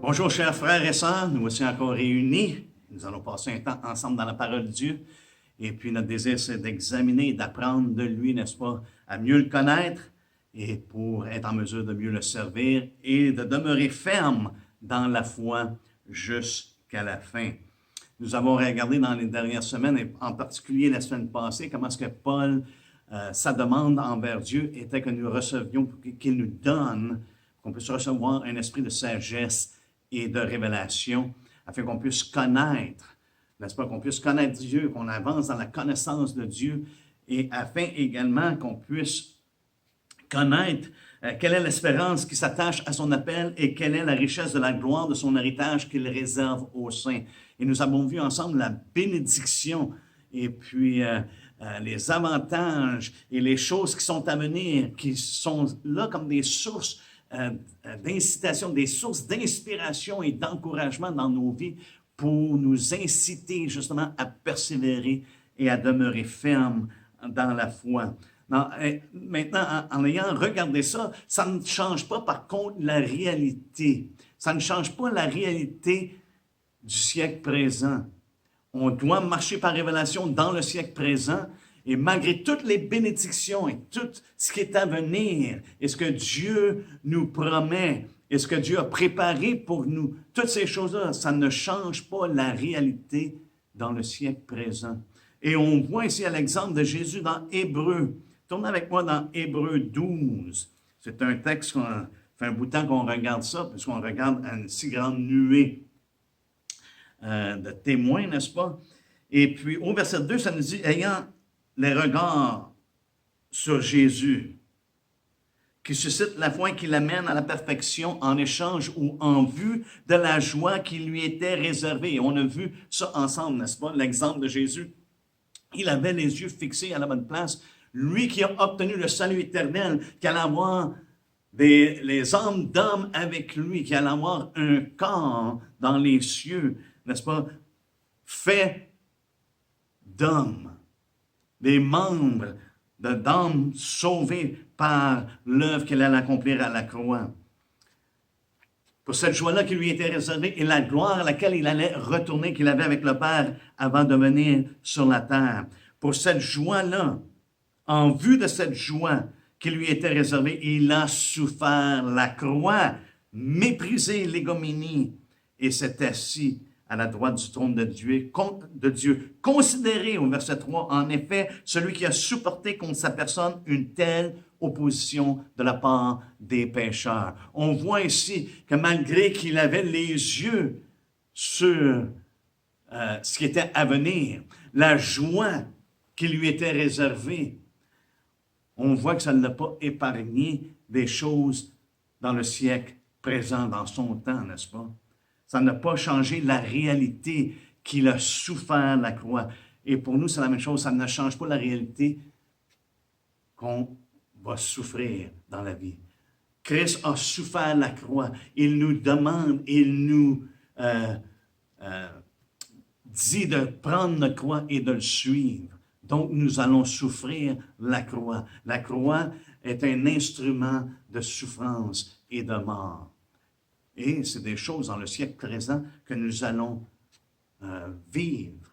Bonjour chers frères et sœurs, nous voici encore réunis. Nous allons passer un temps ensemble dans la parole de Dieu. Et puis notre désir, c'est d'examiner, d'apprendre de lui, n'est-ce pas, à mieux le connaître et pour être en mesure de mieux le servir et de demeurer ferme dans la foi jusqu'à la fin. Nous avons regardé dans les dernières semaines, et en particulier la semaine passée, comment est-ce que Paul, sa demande envers Dieu était que nous recevions, qu'il nous donne, qu'on puisse recevoir un esprit de sagesse et de révélation, afin qu'on puisse connaître, n'est-ce pas, qu'on puisse connaître Dieu, qu'on avance dans la connaissance de Dieu, et afin également qu'on puisse connaître quelle est l'espérance qui s'attache à son appel et quelle est la richesse de la gloire de son héritage qu'il réserve aux saints. Et nous avons vu ensemble la bénédiction et puis les avantages et les choses qui sont à venir, qui sont là comme des sources d'incitation, des sources d'inspiration et d'encouragement dans nos vies pour nous inciter justement à persévérer et à demeurer fermes dans la foi. Maintenant, en ayant regardé ça, ça ne change pas par contre la réalité. Ça ne change pas la réalité du siècle présent. On doit marcher par révélation dans le siècle présent. Et malgré toutes les bénédictions et tout ce qui est à venir, et ce que Dieu nous promet, et ce que Dieu a préparé pour nous, toutes ces choses-là, ça ne change pas la réalité dans le siècle présent. Et on voit ici à l'exemple de Jésus dans Hébreux. Tournez avec moi dans Hébreux 12. C'est un texte qu'on fait un bout de temps qu'on regarde ça, puisqu'on regarde une si grande nuée de témoins, n'est-ce pas? Et puis au verset 2, ça nous dit, ayant les regards sur Jésus, qui suscite la foi qui l'amène à la perfection en échange ou en vue de la joie qui lui était réservée. Et on a vu ça ensemble, n'est-ce pas? L'exemple de Jésus. Il avait les yeux fixés à la bonne place. Lui qui a obtenu le salut éternel, qui allait avoir les âmes d'hommes avec lui, qui allait avoir un corps dans les cieux, n'est-ce pas? Fait d'hommes. Des membres d'âmes sauvés par l'œuvre qu'il allait accomplir à la croix. Pour cette joie-là qui lui était réservée et la gloire à laquelle il allait retourner, qu'il avait avec le Père avant de venir sur la terre. Pour cette joie-là, en vue de cette joie qui lui était réservée, il a souffert la croix, méprisé l'ignominie et s'est assis à la droite du trône de Dieu, considéré au verset 3, en effet, celui qui a supporté contre sa personne une telle opposition de la part des pécheurs. On voit ici que malgré qu'il avait les yeux sur ce qui était à venir, la joie qui lui était réservée, on voit que ça ne l'a pas épargné des choses dans le siècle présent, dans son temps, n'est-ce pas? Ça n'a pas changé la réalité qu'il a souffert la croix. Et pour nous, c'est la même chose. Ça ne change pas la réalité qu'on va souffrir dans la vie. Christ a souffert la croix. Il nous demande, il nous dit de prendre notre croix et de le suivre. Donc, nous allons souffrir la croix. La croix est un instrument de souffrance et de mort. Et c'est des choses dans le siècle présent que nous allons vivre.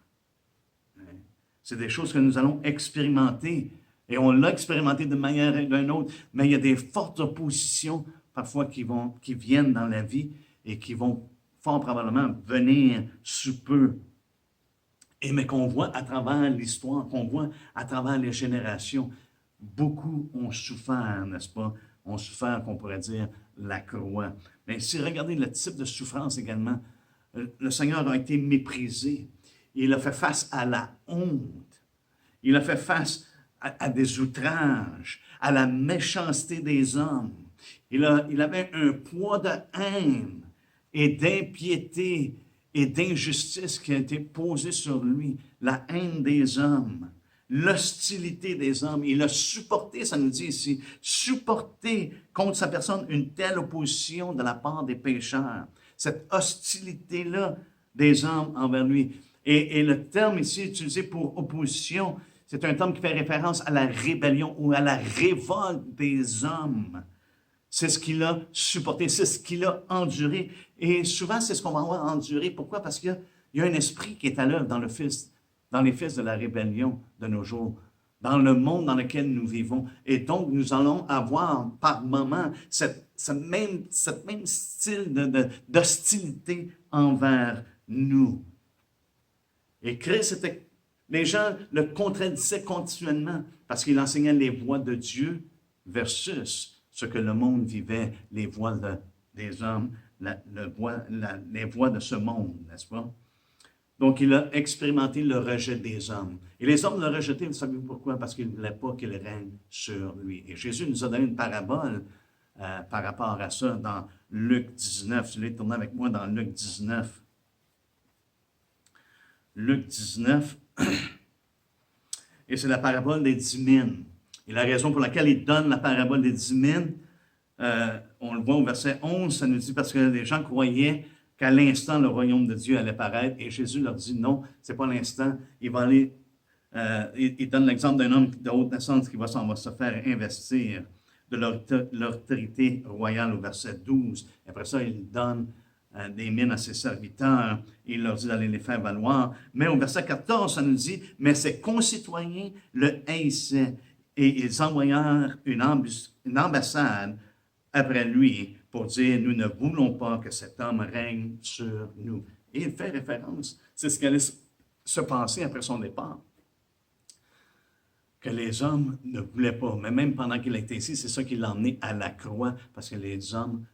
C'est des choses que nous allons expérimenter. Et on l'a expérimenté d'une manière et d'une autre, mais il y a des fortes oppositions parfois qui viennent dans la vie et qui vont fort probablement venir sous peu. Mais qu'on voit à travers l'histoire, qu'on voit à travers les générations, beaucoup ont souffert, n'est-ce pas? Ont souffert, qu'on pourrait dire, la croix. Mais si regardez le type de souffrance également, le Seigneur a été méprisé. Il a fait face à la honte. Il a fait face à des outrages, à la méchanceté des hommes. Il avait un poids de haine et d'impiété et d'injustice qui a été posé sur lui. La haine des hommes, l'hostilité des hommes. Il a supporté, ça nous dit ici, supporté contre sa personne une telle opposition de la part des pécheurs. Cette hostilité-là des hommes envers lui. Et le terme ici utilisé pour opposition, c'est un terme qui fait référence à la rébellion ou à la révolte des hommes. C'est ce qu'il a supporté, c'est ce qu'il a enduré. Et souvent, c'est ce qu'on va avoir enduré. Pourquoi? Parce qu'il y a un esprit qui est à l'œuvre dans les fils de la rébellion de nos jours, dans le monde dans lequel nous vivons. Et donc, nous allons avoir par moments ce même style d'hostilité envers nous. Et Christ les gens le contredissaient continuellement parce qu'il enseignait les voies de Dieu versus ce que le monde vivait, les voies des hommes, les voies de ce monde, n'est-ce pas? Donc, il a expérimenté le rejet des hommes. Et les hommes l'ont rejeté, vous savez pourquoi? Parce qu'ils ne voulaient pas qu'il règne sur lui. Et Jésus nous a donné une parabole par rapport à ça dans Luc 19. Si vous voulez tourner avec moi dans Luc 19. Luc 19. Et c'est la parabole des 10 mines. Et la raison pour laquelle il donne la parabole des 10 mines, on le voit au verset 11, ça nous dit parce que les gens croyaient qu'à l'instant, le royaume de Dieu allait paraître. Et Jésus leur dit non, ce n'est pas l'instant. Il va aller, il donne l'exemple d'un homme de haute naissance qui va se faire investir de l'autorité royale au verset 12. Après ça, il donne des mines à ses serviteurs. Il leur dit d'aller les faire valoir. Mais au verset 14, ça nous dit, mais ses concitoyens le haïssaient et ils envoyèrent une ambassade après lui pour dire, nous ne voulons pas que cet homme règne sur nous. Et il fait référence, c'est ce qui allait se passer après son départ. Que les hommes ne voulaient pas, mais même pendant qu'il était ici, c'est ça qui l'a emmené à la croix, parce que les hommes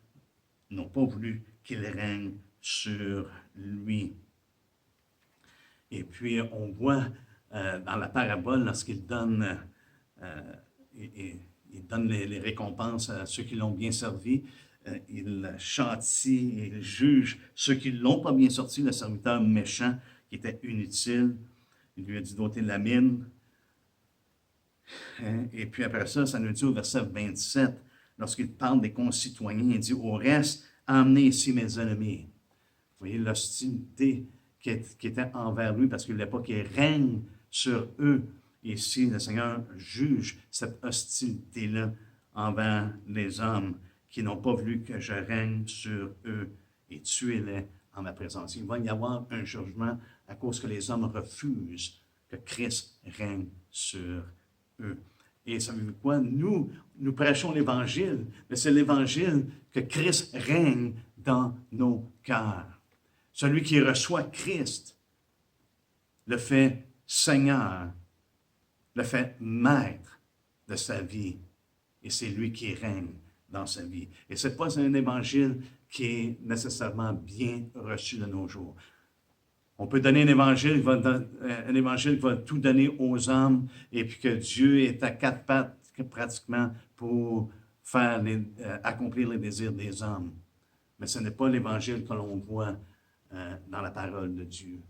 n'ont pas voulu qu'il règne sur lui. Et puis, on voit dans la parabole, lorsqu'il donne, il donne les récompenses à ceux qui l'ont bien servi, il châtie, il juge ceux qui ne l'ont pas bien sorti, le serviteur méchant qui était inutile. Il lui a dit d'ôter la mine. Et puis après ça, ça nous dit au verset 27, lorsqu'il parle des concitoyens, il dit, au reste, emmenez ici mes ennemis. Vous voyez l'hostilité qui était envers lui parce qu'il ne voulait pas qu'il règne sur eux. Et ici, le Seigneur juge cette hostilité-là envers les hommes qui n'ont pas voulu que je règne sur eux et tuez-les en ma présence. Il va y avoir un jugement à cause que les hommes refusent que Christ règne sur eux. Et savez-vous quoi? Nous prêchons l'Évangile, mais c'est l'Évangile que Christ règne dans nos cœurs. Celui qui reçoit Christ le fait Seigneur, le fait maître de sa vie. Et c'est lui qui règne dans sa vie. Et ce n'est pas un évangile qui est nécessairement bien reçu de nos jours. On peut donner un évangile qui va tout donner aux hommes et puis que Dieu est à quatre pattes pratiquement pour accomplir les désirs des hommes. Mais ce n'est pas l'évangile que l'on voit dans la parole de Dieu.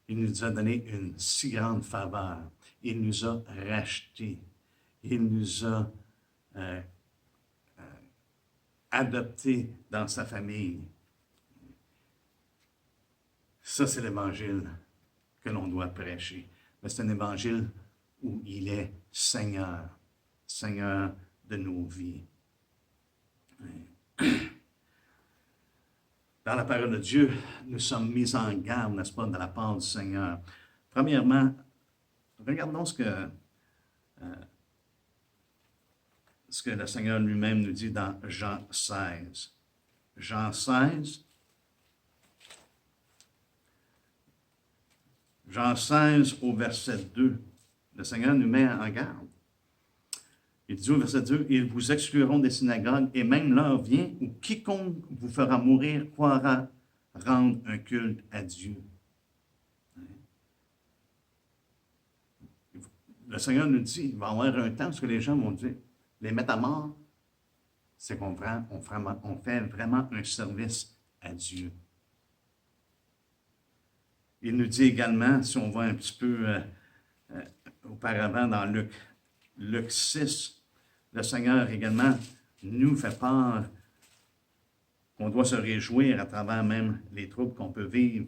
Il nous a donné une si grande faveur. Il nous a rachetés. Il nous a adoptés dans sa famille. Ça, c'est l'évangile que l'on doit prêcher. Mais c'est un évangile où il est Seigneur, Seigneur de nos vies. Dans la parole de Dieu, nous sommes mis en garde, n'est-ce pas, de la part du Seigneur. Premièrement, regardons ce que le Seigneur lui-même nous dit dans Jean 16. Jean 16, au verset 2, le Seigneur nous met en garde. Il dit au verset 2, « Ils vous excluront des synagogues, et même l'heure vient où quiconque vous fera mourir croira rendre un culte à Dieu. » Le Seigneur nous dit, il va y avoir un temps où les gens vont dire, les mettre à mort, c'est qu'on fait vraiment un service à Dieu. Il nous dit également, si on voit un petit peu auparavant dans Luc 6, le Seigneur également nous fait part qu'on doit se réjouir à travers même les troubles qu'on peut vivre.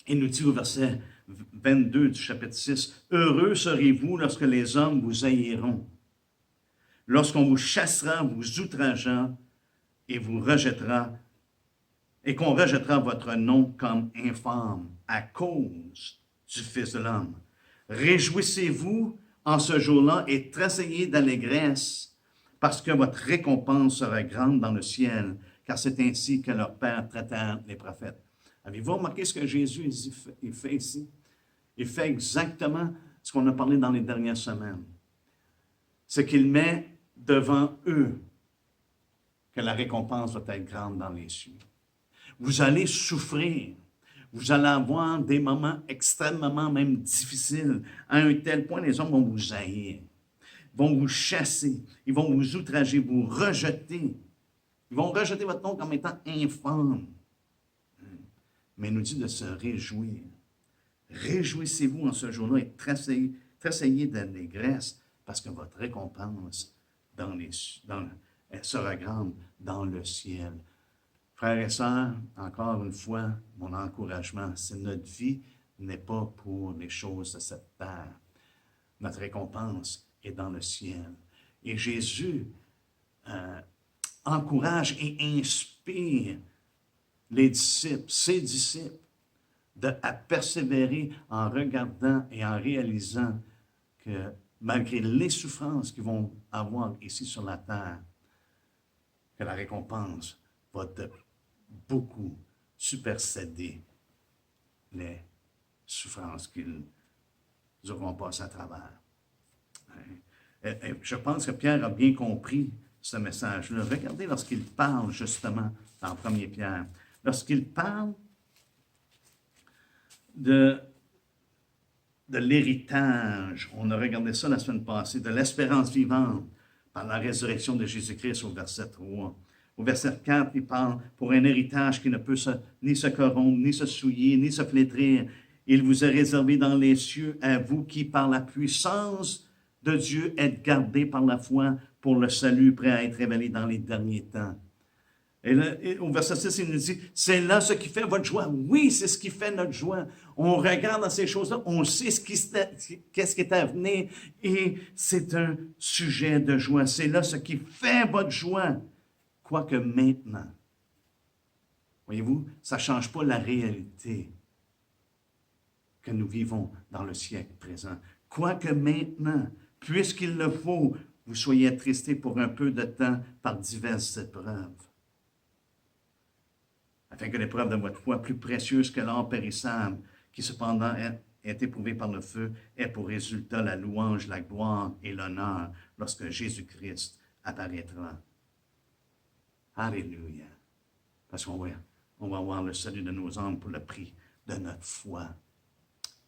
Il nous dit au verset 22 du chapitre 6, « Heureux serez-vous lorsque les hommes vous haïront lorsqu'on vous chassera, vous outrageant et vous rejettera, et qu'on rejettera votre nom comme infâme à cause du Fils de l'homme. Réjouissez-vous en ce jour-là et tressaillez d'allégresse, parce que votre récompense sera grande dans le ciel, car c'est ainsi que leur Père traitait les prophètes. Avez-vous remarqué ce que Jésus il fait ici? Il fait exactement ce qu'on a parlé dans les dernières semaines. C'est qu'il met devant eux que la récompense va être grande dans les cieux. Vous allez souffrir. Vous allez avoir des moments extrêmement même difficiles. À un tel point, les hommes vont vous haïr, vont vous chasser, ils vont vous outrager, vous rejeter. Ils vont rejeter votre nom comme étant infâme. Mais il nous dit de se réjouir. Réjouissez-vous en ce jour-là et tressaillez d'allégresse parce que votre récompense elle sera grande dans le ciel. Frères et sœurs, encore une fois, mon encouragement, c'est notre vie n'est pas pour les choses de cette terre. Notre récompense est dans le ciel. Et Jésus encourage et inspire les disciples, ses disciples, à persévérer en regardant et en réalisant que malgré les souffrances qu'ils vont avoir ici sur la terre, que la récompense va de beaucoup superséder les souffrances qu'ils auront passées à travers. Et je pense que Pierre a bien compris ce message-là. Regardez lorsqu'il parle justement dans 1er Pierre. Lorsqu'il parle de l'héritage, on a regardé ça la semaine passée, de l'espérance vivante par la résurrection de Jésus-Christ au verset 3. Au verset 4, il parle pour un héritage qui ne peut ni se corrompre, ni se souiller, ni se flétrir. Il vous est réservé dans les cieux, à vous qui, par la puissance de Dieu, êtes gardés par la foi pour le salut prêt à être révélé dans les derniers temps. Et là, au verset 6, il nous dit, c'est là ce qui fait votre joie. Oui, c'est ce qui fait notre joie. On regarde dans ces choses-là, on sait qu'est-ce qui est à venir et c'est un sujet de joie. C'est là ce qui fait votre joie. Quoique maintenant, voyez-vous, ça ne change pas la réalité que nous vivons dans le siècle présent. Quoique maintenant, puisqu'il le faut, vous soyez attristés pour un peu de temps par diverses épreuves, afin que l'épreuve de votre foi, plus précieuse que l'or périssable, qui cependant est éprouvée par le feu, ait pour résultat la louange, la gloire et l'honneur lorsque Jésus-Christ apparaîtra. Alléluia. Parce qu'on va avoir le salut de nos âmes pour le prix de notre foi.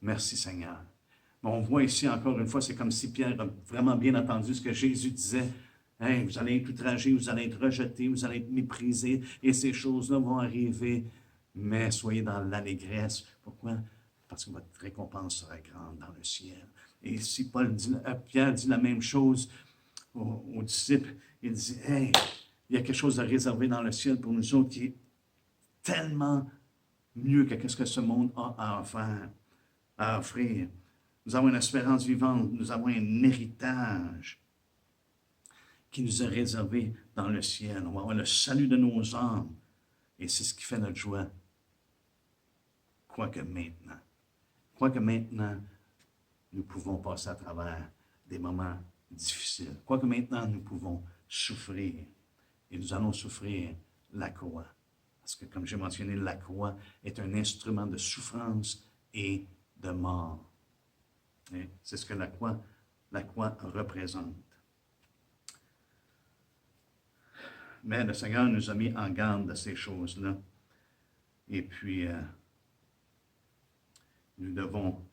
Merci Seigneur. Mais on voit ici encore une fois, c'est comme si Pierre a vraiment bien entendu ce que Jésus disait. Hey, vous allez être outragés, vous allez être rejetés, vous allez être méprisés, et ces choses-là vont arriver. Mais soyez dans l'allégresse. Pourquoi? Parce que votre récompense sera grande dans le ciel. Et ici, Pierre dit la même chose aux disciples. Il dit, hey, il y a quelque chose de réservé dans le ciel pour nous autres qui est tellement mieux que ce que ce monde a à offrir. Nous avons une espérance vivante, nous avons un héritage qui nous est réservé dans le ciel. On va avoir le salut de nos âmes. Et c'est ce qui fait notre joie. Quoique maintenant, nous pouvons passer à travers des moments difficiles. Quoique maintenant, nous pouvons souffrir. Et nous allons souffrir la croix. Parce que, comme j'ai mentionné, la croix est un instrument de souffrance et de mort. Et c'est ce que la croix représente. Mais le Seigneur nous a mis en garde de ces choses-là. Et puis, nous devons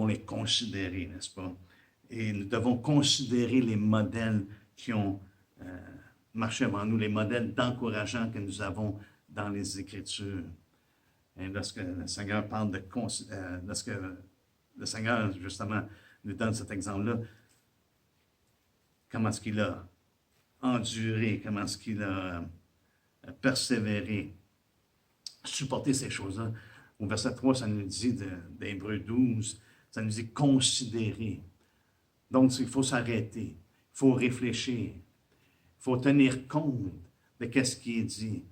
les considérer, n'est-ce pas? Et nous devons considérer les modèles qui ont marché avant nous, les modèles d'encourageants que nous avons dans les Écritures. Et lorsque le Seigneur parle lorsque le Seigneur, justement, nous donne cet exemple-là, comment est-ce qu'il a enduré, comment est-ce qu'il a persévéré, supporté ces choses-là. Au verset 3, ça nous dit d'Hébreux 12, Ça nous dit considérer. Donc, il faut s'arrêter, il faut réfléchir, il faut tenir compte de ce qui est dit.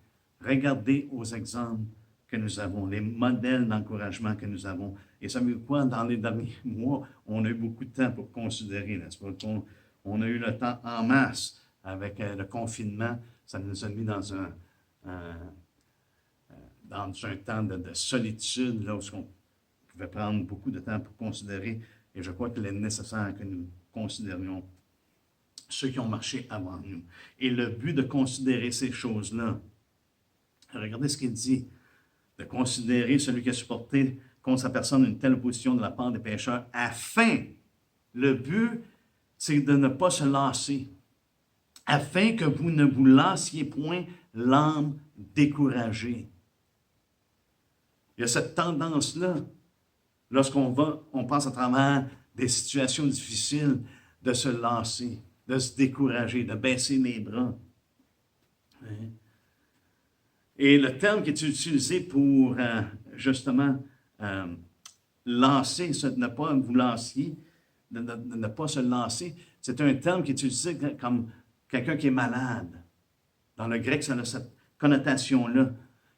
Regardez aux exemples que nous avons, les modèles d'encouragement que nous avons. Et savez-vous quoi? Dans les derniers mois, on a eu beaucoup de temps pour considérer, n'est-ce pas? On a eu le temps en masse avec le confinement. Ça nous a mis dans un temps de solitude, là où on pouvait prendre beaucoup de temps pour considérer. Et je crois qu'il est nécessaire que nous considérions ceux qui ont marché avant nous. Et le but de considérer ces choses-là, regardez ce qu'il dit, de considérer celui qui a supporté contre sa personne une telle opposition de la part des pécheurs, afin, le but, c'est de ne pas se lasser, afin que vous ne vous lassiez point l'âme découragée. Il y a cette tendance-là, lorsqu'on passe à travers des situations difficiles, de se lasser, de se décourager, de baisser les bras. Hein? Et le terme qui est utilisé pour justement lancer, ne pas vous lassiez, de ne pas se lancer, c'est un terme qui est utilisé comme quelqu'un qui est malade. Dans le grec, ça a cette connotation-là.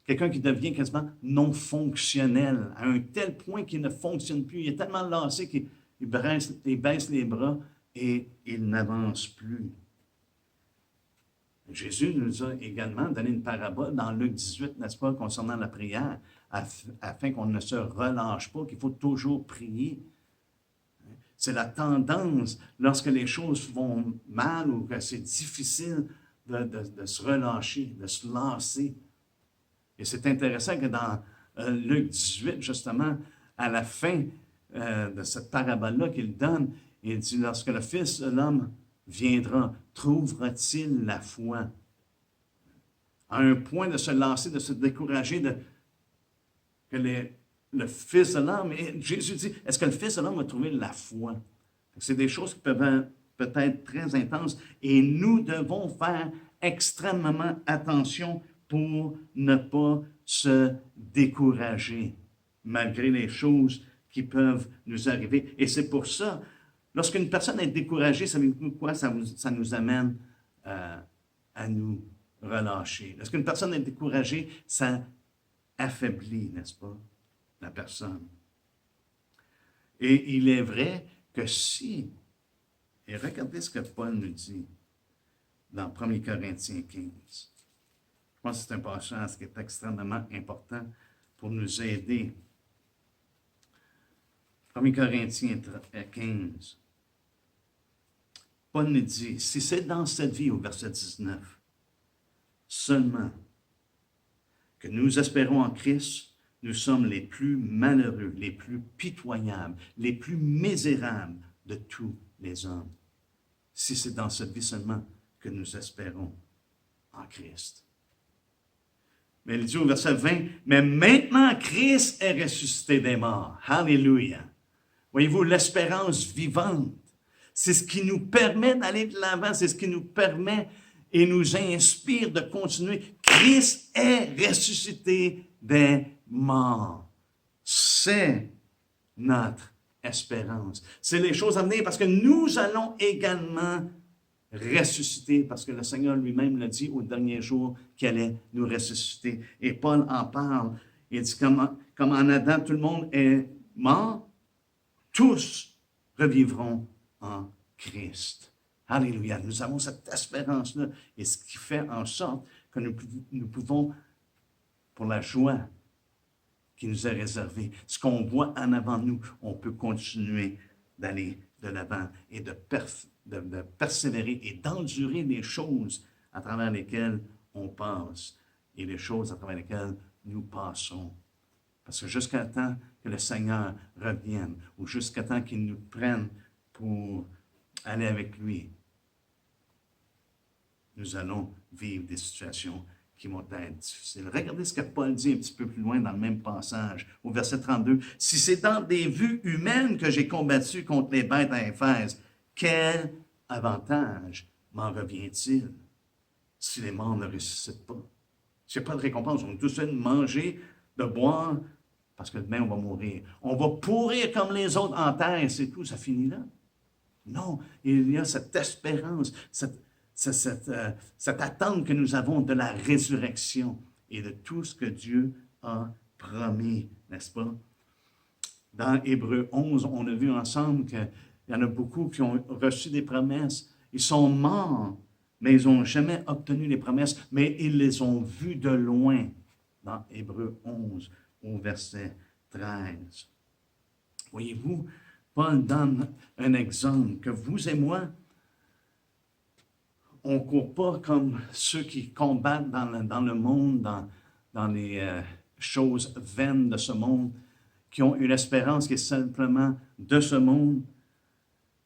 Quelqu'un qui devient quasiment non fonctionnel, à un tel point qu'il ne fonctionne plus. Il est tellement lassé qu'il baisse les bras et il n'avance plus. Jésus nous a également donné une parabole dans Luc 18, n'est-ce pas, concernant la prière, afin qu'on ne se relâche pas, qu'il faut toujours prier. C'est la tendance, lorsque les choses vont mal ou que c'est difficile de se relâcher, de se lasser. Et c'est intéressant que dans Luc 18, justement, à la fin de cette parabole-là qu'il donne, il dit, lorsque le Fils de l'homme viendra, trouvera-t-il la foi? À un point de se lasser, de se décourager, que le Fils de l'homme, et Jésus dit, est-ce que le Fils de l'homme va trouver la foi? C'est des choses qui peuvent peut-être très intenses et nous devons faire extrêmement attention pour ne pas se décourager malgré les choses qui peuvent nous arriver. Et c'est pour ça, lorsqu'une personne est découragée, savez-vous quoi? Ça nous amène à nous relâcher. Lorsqu'une personne est découragée, ça affaiblit, n'est-ce pas, la personne. Et il est vrai que si, et regardez ce que Paul nous dit dans 1 Corinthiens 15. Je pense que c'est un passage qui est extrêmement important pour nous aider. 1 Corinthiens 15. Paul nous dit, si c'est dans cette vie, au verset 19, seulement que nous espérons en Christ, nous sommes les plus malheureux, les plus pitoyables, les plus misérables de tous les hommes. Si c'est dans cette vie seulement que nous espérons en Christ. Mais il dit au verset 20, mais maintenant Christ est ressuscité des morts. Alléluia. Voyez-vous, l'espérance vivante, c'est ce qui nous permet d'aller de l'avant, c'est ce qui nous permet et nous inspire de continuer. Christ est ressuscité des morts. C'est notre espérance. C'est les choses à venir parce que nous allons également ressusciter parce que le Seigneur lui-même l'a dit au dernier jour qu'il allait nous ressusciter. Et Paul en parle. Il dit comme en Adam, tout le monde est mort, tous revivront en Christ. Alléluia. Nous avons cette espérance-là et ce qui fait en sorte que nous pouvons, pour la joie qui nous est réservée, ce qu'on voit en avant de nous, on peut continuer d'aller de l'avant et de persévérer et d'endurer les choses à travers lesquelles on passe et les choses à travers lesquelles nous passons. Parce que jusqu'à temps que le Seigneur revienne ou jusqu'à temps qu'il nous prenne pour aller avec lui, nous allons vivre des situations qui vont être difficiles. Regardez ce que Paul dit un petit peu plus loin dans le même passage, au verset 32. « Si c'est dans des vues humaines que j'ai combattu contre les bêtes à Éphèse, quel avantage m'en revient-il si les morts ne ressuscitent pas? » Il n'y a pas de récompense. On est tous fait de manger, de boire, parce que demain, on va mourir. On va pourrir comme les autres en terre, c'est tout, ça finit là. Non, il y a cette espérance, cette attente que nous avons de la résurrection et de tout ce que Dieu a promis, n'est-ce pas? Dans Hébreux 11, on a vu ensemble qu'il y en a beaucoup qui ont reçu des promesses. Ils sont morts, mais ils n'ont jamais obtenu les promesses, mais ils les ont vues de loin. Dans Hébreux 11, au verset 13. Voyez-vous, Paul donne un exemple que vous et moi, on ne court pas comme ceux qui combattent dans le monde, dans les choses vaines de ce monde, qui ont une espérance qui est simplement de ce monde.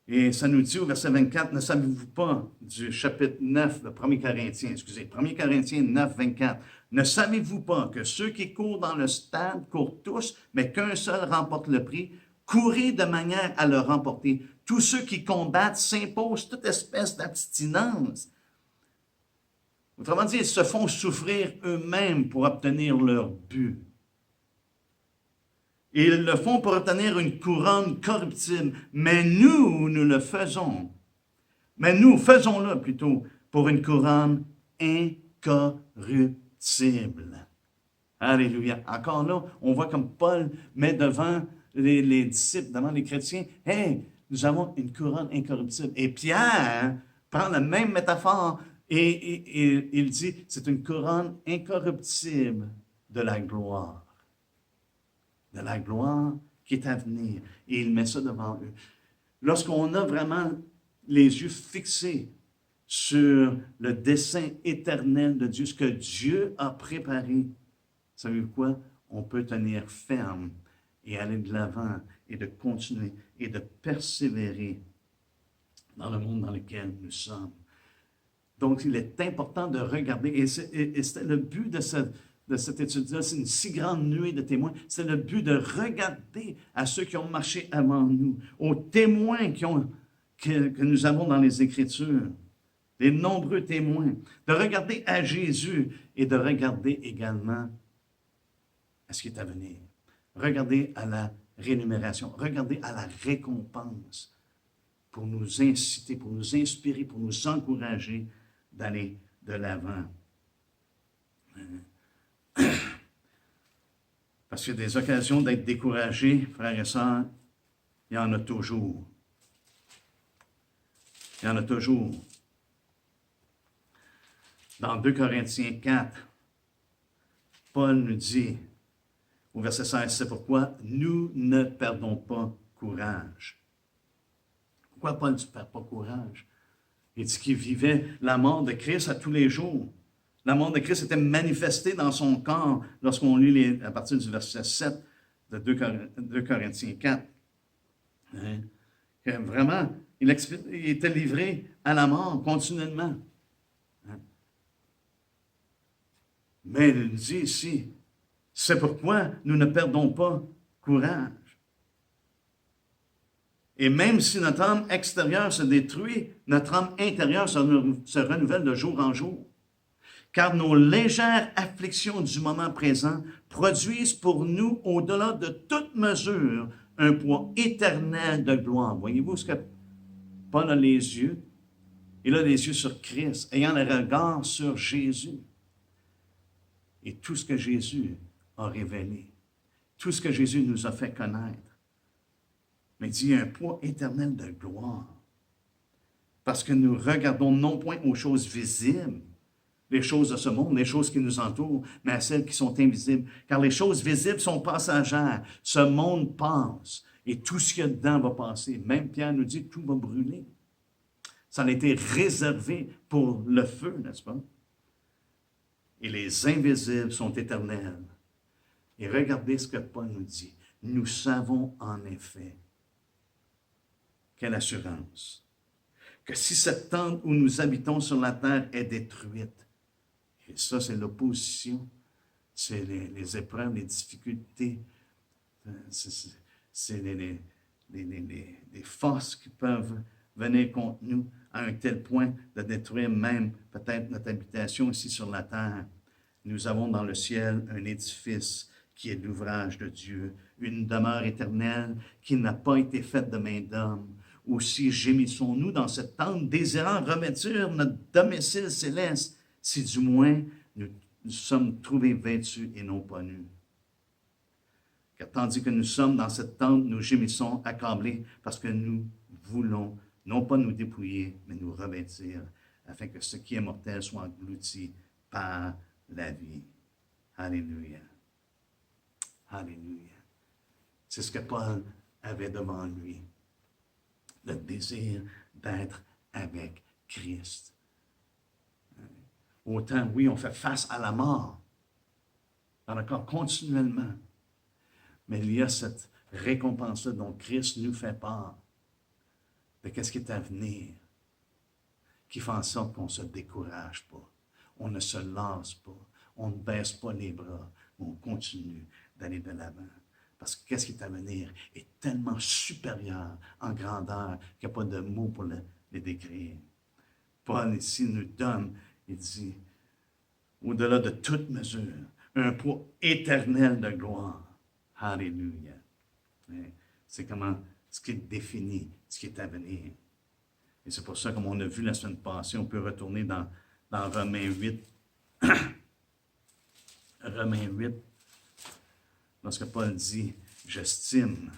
Et ça nous dit au verset 24, ne savez-vous pas, du chapitre 9 de 1 Corinthiens, 1 Corinthiens 9, 24, ne savez-vous pas que ceux qui courent dans le stade courent tous, mais qu'un seul remporte le prix? Courez de manière à le remporter. Tous ceux qui combattent s'imposent toute espèce d'abstinence. Autrement dit, ils se font souffrir eux-mêmes pour obtenir leur but. Et ils le font pour obtenir une couronne corruptible. Mais nous le faisons. Mais nous, faisons-le plutôt pour une couronne incorruptible. Alléluia. Encore là, on voit comme Paul met devant les disciples, devant les chrétiens, « Hey, nous avons une couronne incorruptible. » Et Pierre prend la même métaphore et il dit, c'est une couronne incorruptible de la gloire. De la gloire qui est à venir. Et il met ça devant eux. Lorsqu'on a vraiment les yeux fixés sur le dessein éternel de Dieu, ce que Dieu a préparé, savez-vous quoi? On peut tenir ferme et aller de l'avant et de continuer et de persévérer dans le monde dans lequel nous sommes. Donc, il est important de regarder, et c'était le but de cette étude-là, c'est une si grande nuée de témoins, c'est le but de regarder à ceux qui ont marché avant nous, aux témoins que nous avons dans les Écritures, les nombreux témoins, de regarder à Jésus et de regarder également à ce qui est à venir. Regardez à la rémunération, regardez à la récompense pour nous inciter, pour nous inspirer, pour nous encourager d'aller de l'avant. Parce que des occasions d'être découragés, frères et sœurs, il y en a toujours. Il y en a toujours. Dans 2 Corinthiens 4, Paul nous dit, au verset 16, c'est pourquoi nous ne perdons pas courage. Pourquoi Paul ne perd pas courage? Il dit qu'il vivait la mort de Christ à tous les jours. La mort de Christ était manifestée dans son corps lorsqu'on lit à partir du verset 7 de 2 Corinthiens 4. Hein? Que vraiment, il était livré à la mort continuellement. Hein? Mais il dit ici, c'est pourquoi nous ne perdons pas courage. Et même si notre âme extérieure se détruit, notre âme intérieure se renouvelle de jour en jour. Car nos légères afflictions du moment présent produisent pour nous, au-delà de toute mesure, un poids éternel de gloire. Voyez-vous ce que Paul a les yeux? Il a les yeux sur Christ, ayant le regard sur Jésus. Et tout ce que Jésus a révélé, tout ce que Jésus nous a fait connaître. Mais il dit, il y a un poids éternel de gloire. Parce que nous regardons non point aux choses visibles, les choses de ce monde, les choses qui nous entourent, mais à celles qui sont invisibles. Car les choses visibles sont passagères. Ce monde passe et tout ce qu'il y a dedans va passer. Même Pierre nous dit que tout va brûler. Ça a été réservé pour le feu, n'est-ce pas? Et les invisibles sont éternels. Et regardez ce que Paul nous dit. Nous savons en effet, quelle assurance, que si cette tente où nous habitons sur la terre est détruite, et ça c'est l'opposition, c'est les épreuves, les difficultés, c'est les forces qui peuvent venir contre nous à un tel point de détruire même peut-être notre habitation ici sur la terre. Nous avons dans le ciel un édifice qui est l'ouvrage de Dieu, une demeure éternelle qui n'a pas été faite de main d'homme. Aussi gémissons-nous dans cette tente, désirant revêtir notre domicile céleste, si du moins nous sommes trouvés vêtus et non pas nus. Car tandis que nous sommes dans cette tente, nous gémissons accablés parce que nous voulons non pas nous dépouiller, mais nous revêtir, afin que ce qui est mortel soit englouti par la vie. Alléluia. Alléluia. C'est ce que Paul avait devant lui, le désir d'être avec Christ. Autant, oui, on fait face à la mort, dans le corps continuellement, mais il y a cette récompense-là dont Christ nous fait part, de qu'est-ce qui est à venir, qui fait en sorte qu'on ne se décourage pas, on ne se lasse pas, on ne baisse pas les bras, mais on continue d'aller de l'avant. Parce que qu'est-ce qui est à venir est tellement supérieur en grandeur qu'il n'y a pas de mots pour les décrire. Paul ici nous donne, il dit, au-delà de toute mesure, un poids éternel de gloire. Alléluia. C'est comment ce qui définit ce qui est à venir. Et c'est pour ça, comme on a vu la semaine passée, on peut retourner dans Romains 8. Romains 8, lorsque Paul dit, j'estime,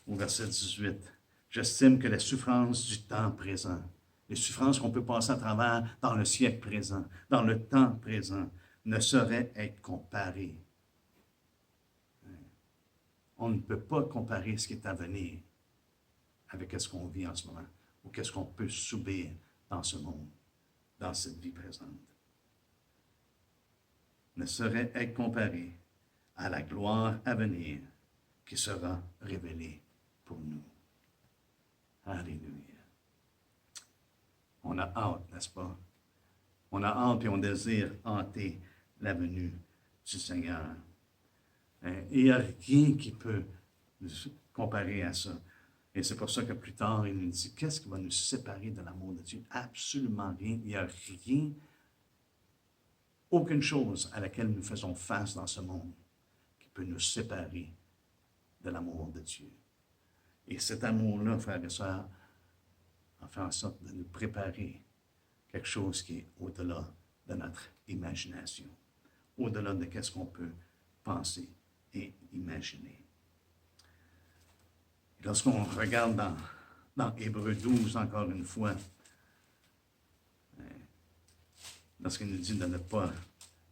au verset 18, j'estime que les souffrances du temps présent, les souffrances qu'on peut passer à travers dans le siècle présent, dans le temps présent, ne sauraient être comparées. On ne peut pas comparer ce qui est à venir avec ce qu'on vit en ce moment, ou qu'est-ce qu'on peut subir dans ce monde, dans cette vie présente. Ne saurait être comparé à la gloire à venir qui sera révélée pour nous. Alléluia. On a hâte, n'est-ce pas? On a hâte et on désire hâter la venue du Seigneur. Et il n'y a rien qui peut nous comparer à ça. Et c'est pour ça que plus tard, il nous dit, qu'est-ce qui va nous séparer de l'amour de Dieu? Absolument rien. Il n'y a rien, aucune chose à laquelle nous faisons face dans ce monde qui peut nous séparer de l'amour de Dieu. Et cet amour-là, frères et sœurs, a fait en sorte de nous préparer quelque chose qui est au-delà de notre imagination, au-delà de ce qu'on peut penser et imaginer. Et lorsqu'on regarde dans Hébreux 12, encore une fois, lorsqu'il nous dit de ne pas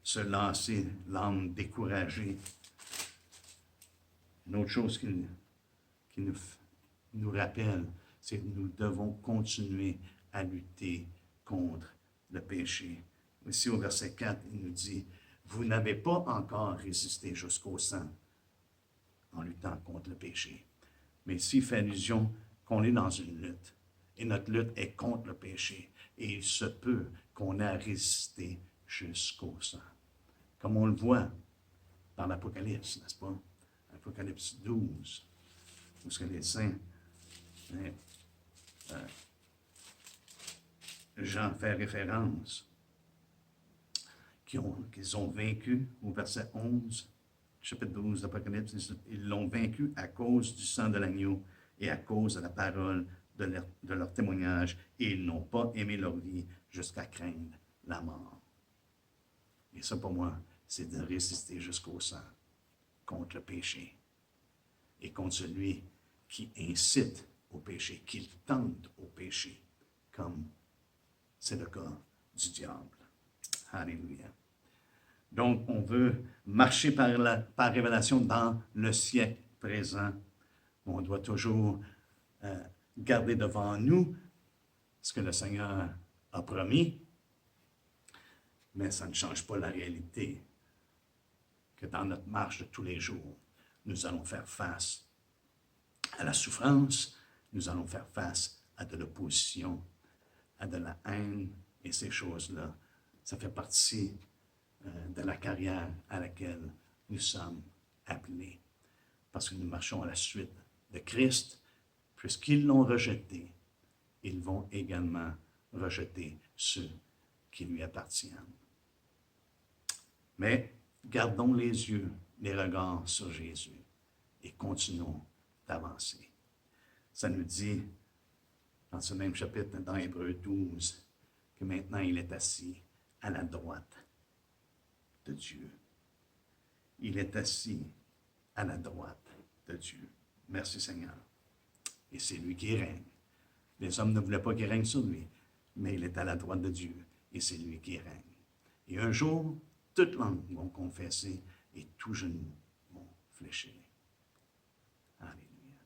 se lasser, l'âme découragée, une autre chose qui nous rappelle, c'est que nous devons continuer à lutter contre le péché. Ici, au verset 4, il nous dit, « Vous n'avez pas encore résisté jusqu'au sang en luttant contre le péché. » Mais ici, il fait allusion qu'on est dans une lutte. Et notre lutte est contre le péché. Et il se peut qu'on ait à résister jusqu'au sang. Comme on le voit dans l'Apocalypse, n'est-ce pas? Apocalypse 12, où ce que les saints, Jean fait référence, qu'ils ont vaincu, au verset 11, chapitre 12 d'Apocalypse, ils l'ont vaincu à cause du sang de l'agneau et à cause de la parole de leur témoignage, et ils n'ont pas aimé leur vie jusqu'à craindre la mort. Et ça, pour moi, c'est de résister jusqu'au sang contre le péché et contre celui qui incite au péché, qui tente au péché, comme c'est le cas du diable. Alléluia. Donc, on veut marcher par révélation dans le siècle présent. On doit toujours garder devant nous ce que le Seigneur a promis, mais ça ne change pas la réalité que dans notre marche de tous les jours, nous allons faire face à la souffrance, nous allons faire face à de l'opposition, à de la haine, et ces choses-là, ça fait partie de la carrière à laquelle nous sommes appelés. Parce que nous marchons à la suite de Christ, puisqu'ils l'ont rejeté, ils vont également rejeter ceux qui lui appartiennent. Mais Gardons les yeux, les regards sur Jésus et continuons d'avancer. Ça nous dit, dans ce même chapitre, dans Hébreux 12, que maintenant il est assis à la droite de Dieu. Il est assis à la droite de Dieu. Merci Seigneur. Et c'est lui qui règne. Les hommes ne voulaient pas qu'il règne sur lui, mais il est à la droite de Dieu et c'est lui qui règne. Et un jour, toutes langues vont confesser et tous genoux vont fléchir. Alléluia.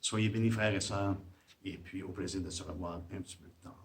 Soyez bénis, frères et sœurs, et puis au plaisir de se revoir un petit peu plus tard.